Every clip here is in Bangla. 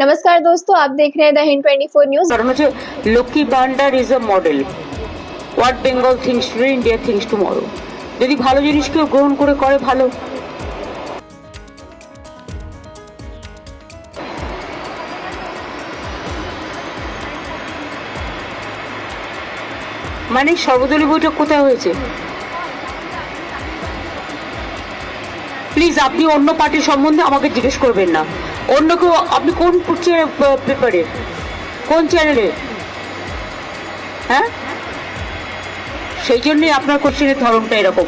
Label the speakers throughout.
Speaker 1: नमस्कार दोस्तों, आप देख रहे हैं द हिंद 24 न्यूज।
Speaker 2: কারণ হচ্ছে Lakshmi Bhandar is a model. What Bengal thinks today, India thinks tomorrow. যদি ভালো জিনিস কেউ গ্রহণ করে ভালো। মানে সর্বদলীয় বৈঠক কোথায় হয়েছে? প্লিজ আপনি অন্য পার্টির সম্বন্ধে আমাকে জিজ্ঞেস করবেন না। অন্য কেউ, আপনি কোন পেপারের, কোন চ্যানেলে? হ্যাঁ, সেই জন্যই আপনার কোশ্চেনের ধরনটা এরকম।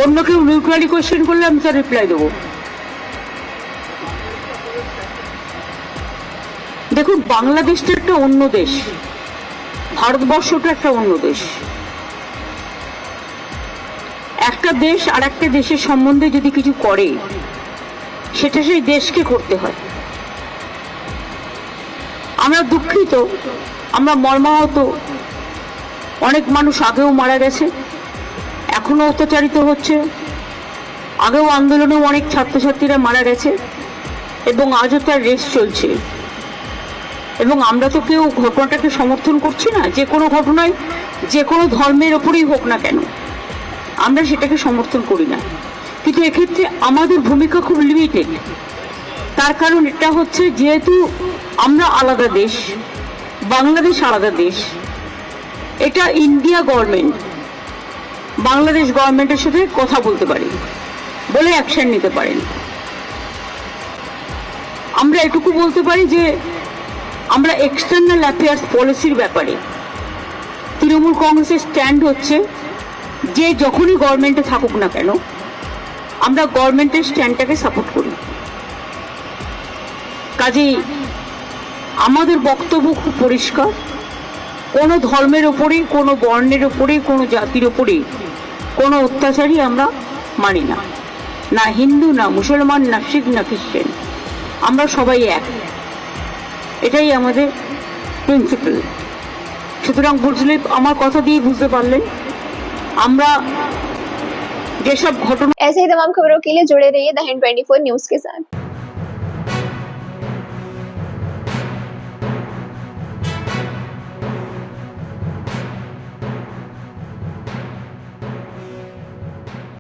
Speaker 2: অন্য কেউ নিউট্রালি কোশ্চেন করলে আমি তার রিপ্লাই দেবো। দেখুন, বাংলাদেশটা একটা অন্য দেশ, ভারতবর্ষটা একটা অন্য দেশ। একটা দেশ আর একটা দেশের সম্বন্ধে যদি কিছু করে, সেটা সেই দেশকে করতে হয়। আমরা দুঃখিত, আমরা মর্মাহত। অনেক মানুষ আগেও মারা গেছে, এখনো অত্যাচারিত হচ্ছে। আগেও আন্দোলনেও অনেক ছাত্রছাত্রীরা মারা গেছে এবং আজও তার রেস চলছে। এবং আমরা তো কেউ ঘটনাটাকে সমর্থন করছি না। যে কোনো ঘটনায়, যে কোনো ধর্মের ওপরেই হোক না কেন, আমরা সেটাকে সমর্থন করি না। কিন্তু এক্ষেত্রে আমাদের ভূমিকা খুব লিমিটেড। তার কারণ এটা হচ্ছে, যেহেতু আমরা আলাদা দেশ, বাংলাদেশ আলাদা দেশ, এটা ইন্ডিয়া গভর্নমেন্ট বাংলাদেশ গভর্নমেন্টের সাথে কথা বলতে পারে, বলে অ্যাকশন নিতে পারেন। আমরা এটুকু বলতে পারি যে আমরা এক্সটার্নাল অ্যাফেয়ার্স পলিসির ব্যাপারে তৃণমূল কংগ্রেসের স্ট্যান্ড হচ্ছে যে যখনই গভর্নমেন্টে থাকুক না কেন, আমরা গভর্নমেন্টের স্ট্যান্ডটাকে সাপোর্ট করি। কাজেই আমাদের বক্তব্য খুব পরিষ্কার। কোনো ধর্মের ওপরেই, কোনো বর্ণের ওপরেই, কোনো জাতির ওপরেই কোনো অত্যাচারই আমরা মানি না। না হিন্দু, না মুসলমান, না শিখ, না খ্রিস্টান, আমরা সবাই এক। এটাই আমাদের প্রিন্সিপাল। সুতরাং বুঝলে, আমার কথা দিয়ে বুঝতে পারলেন আমরা যেসব ঘটনা।
Speaker 1: ऐसे ही तमाम खबरों के लिए जुड़े रहिए द हिंद 24 न्यूज के साथ।